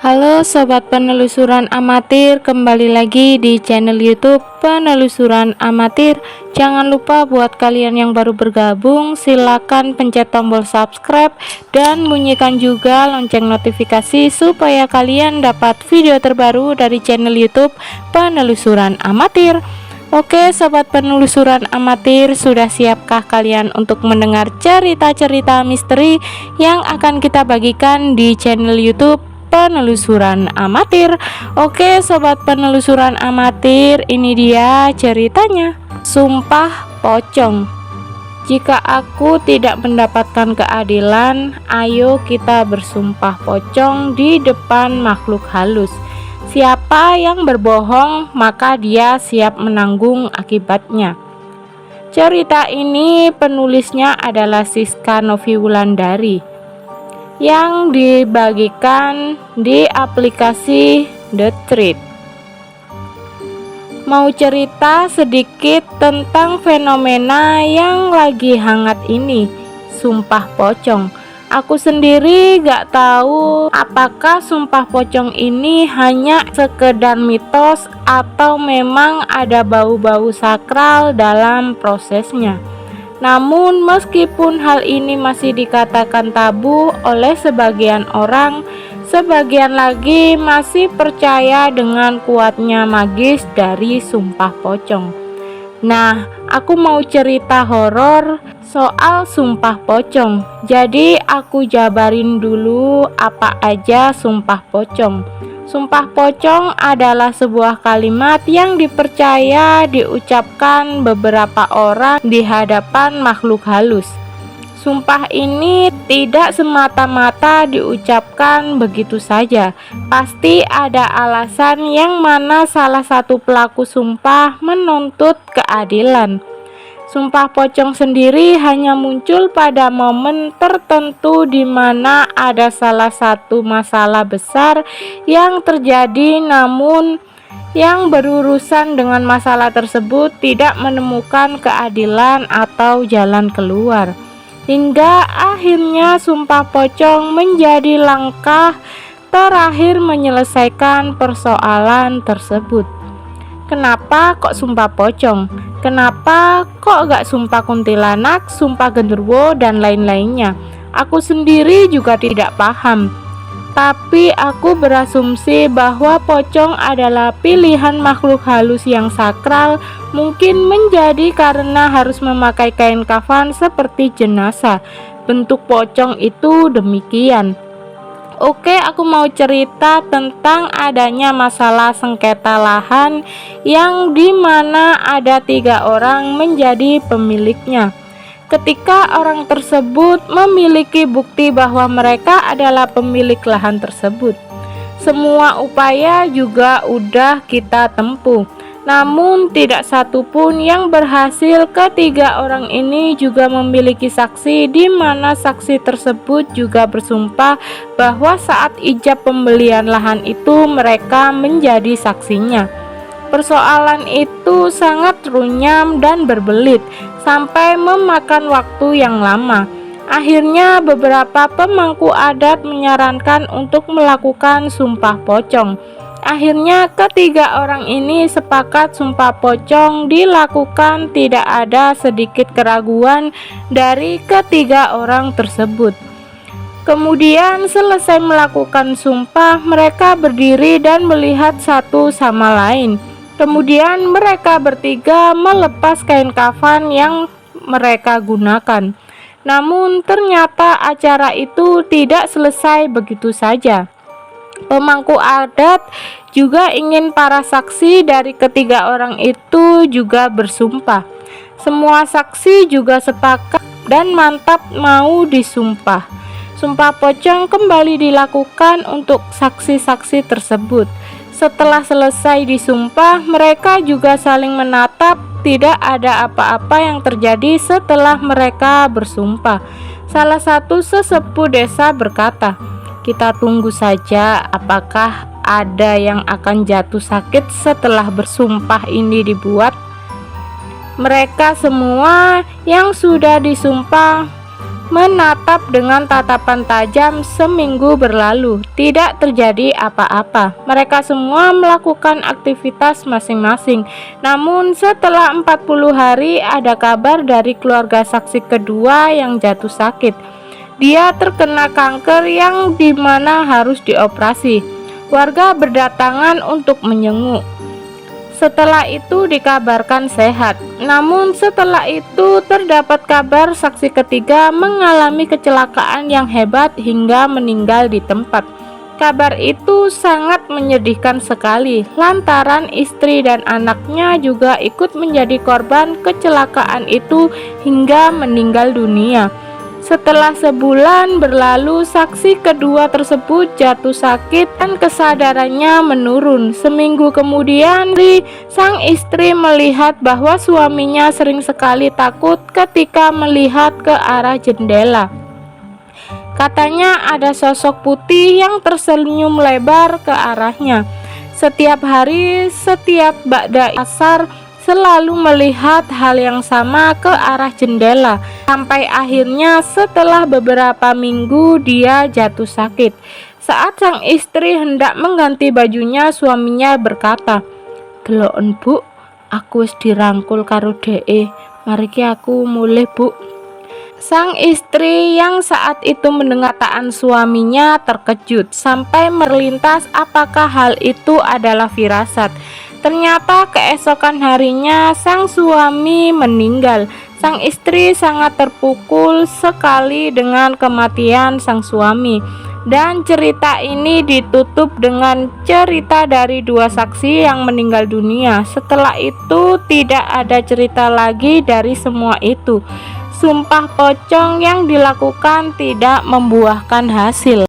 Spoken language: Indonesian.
Halo sobat penelusuran amatir, kembali lagi di channel YouTube Penelusuran Amatir. Jangan lupa buat kalian yang baru bergabung, silakan pencet tombol subscribe dan bunyikan juga lonceng notifikasi supaya kalian dapat video terbaru dari channel YouTube Penelusuran Amatir. Oke sobat penelusuran amatir, sudah siapkah kalian untuk mendengar cerita-cerita misteri yang akan kita bagikan di channel YouTube Penelusuran Amatir? Oke sobat penelusuran amatir, ini dia ceritanya. Sumpah pocong. Jika aku tidak mendapatkan keadilan, ayo kita bersumpah pocong di depan makhluk halus. Siapa yang berbohong, maka dia siap menanggung akibatnya. Cerita ini penulisnya adalah Siska Novi Wulandari, yang dibagikan di aplikasi The Thread. Mau cerita sedikit tentang fenomena yang lagi hangat ini, sumpah pocong. Aku sendiri gak tahu apakah sumpah pocong ini hanya sekedar mitos atau memang ada bau-bau sakral dalam prosesnya. Namun meskipun hal ini masih dikatakan tabu oleh sebagian orang, sebagian lagi masih percaya dengan kuatnya magis dari sumpah pocong. Nah, aku mau cerita horor soal sumpah pocong. Jadi aku jabarin dulu apa aja sumpah pocong. Sumpah pocong adalah sebuah kalimat yang dipercaya diucapkan beberapa orang di hadapan makhluk halus. Sumpah ini tidak semata-mata diucapkan begitu saja. Pasti ada alasan yang mana salah satu pelaku sumpah menuntut keadilan. Sumpah pocong sendiri hanya muncul pada momen tertentu di mana ada salah satu masalah besar yang terjadi, namun yang berurusan dengan masalah tersebut tidak menemukan keadilan atau jalan keluar. Hingga akhirnya sumpah pocong menjadi langkah terakhir menyelesaikan persoalan tersebut. Kenapa kok sumpah pocong? Kenapa kok gak sumpah kuntilanak, sumpah genderuwo, dan lain-lainnya? Aku sendiri juga tidak paham. Tapi aku berasumsi bahwa pocong adalah pilihan makhluk halus yang sakral, mungkin menjadi karena harus memakai kain kafan seperti jenazah. Bentuk pocong itu demikian. Oke, aku mau cerita tentang adanya masalah sengketa lahan yang dimana ada 3 orang menjadi pemiliknya. Ketika orang tersebut memiliki bukti bahwa mereka adalah pemilik lahan tersebut, semua upaya juga udah kita tempuh, namun tidak satu pun yang berhasil. Ketiga orang ini juga memiliki saksi, di mana saksi tersebut juga bersumpah bahwa saat ijab pembelian lahan itu mereka menjadi saksinya. Persoalan itu sangat runyam dan berbelit sampai memakan waktu yang lama. Akhirnya beberapa pemangku adat menyarankan untuk melakukan sumpah pocong. Akhirnya ketiga orang ini sepakat sumpah pocong dilakukan. Tidak ada sedikit keraguan dari ketiga orang tersebut. Kemudian selesai melakukan sumpah, mereka berdiri dan melihat satu sama lain. Kemudian mereka bertiga melepas kain kafan yang mereka gunakan. Namun ternyata acara itu tidak selesai begitu saja. Pemangku adat juga ingin para saksi dari ketiga orang itu juga bersumpah. Semua saksi juga sepakat dan mantap mau disumpah. Sumpah pocong kembali dilakukan untuk saksi-saksi tersebut. Setelah selesai disumpah, mereka juga saling menatap. Tidak ada apa-apa yang terjadi setelah mereka bersumpah. Salah satu sesepuh desa berkata, "Kita tunggu saja apakah ada yang akan jatuh sakit setelah bersumpah ini dibuat." Mereka semua yang sudah disumpah menatap dengan tatapan tajam. Seminggu berlalu, tidak terjadi apa-apa. Mereka semua melakukan aktivitas masing-masing. Namun setelah 40 hari ada kabar dari keluarga saksi kedua yang jatuh sakit. Dia terkena kanker yang dimana harus dioperasi. Warga berdatangan untuk menjenguk. Setelah itu dikabarkan sehat. Namun setelah itu terdapat kabar saksi ketiga mengalami kecelakaan yang hebat hingga meninggal di tempat. Kabar itu sangat menyedihkan sekali lantaran istri dan anaknya juga ikut menjadi korban kecelakaan itu hingga meninggal dunia. Setelah sebulan berlalu, saksi kedua tersebut jatuh sakit dan kesadarannya menurun. Seminggu kemudian, sang istri melihat bahwa suaminya sering sekali takut ketika melihat ke arah jendela. Katanya ada sosok putih yang tersenyum lebar ke arahnya. Setiap hari, setiap ba'da asar, selalu melihat hal yang sama ke arah jendela. Sampai akhirnya setelah beberapa minggu dia jatuh sakit. Saat sang istri hendak mengganti bajunya, suaminya berkata, "Deloken Bu, aku wis dirangkul karo dheke. Mariki aku mulih Bu." Sang istri yang saat itu mendengar perkataan suaminya terkejut sampai melintas apakah hal itu adalah firasat. Ternyata keesokan harinya sang suami meninggal. Sang istri sangat terpukul sekali dengan kematian sang suami. Dan cerita ini ditutup dengan cerita dari dua saksi yang meninggal dunia. Setelah itu tidak ada cerita lagi dari semua itu. Sumpah pocong yang dilakukan tidak membuahkan hasil.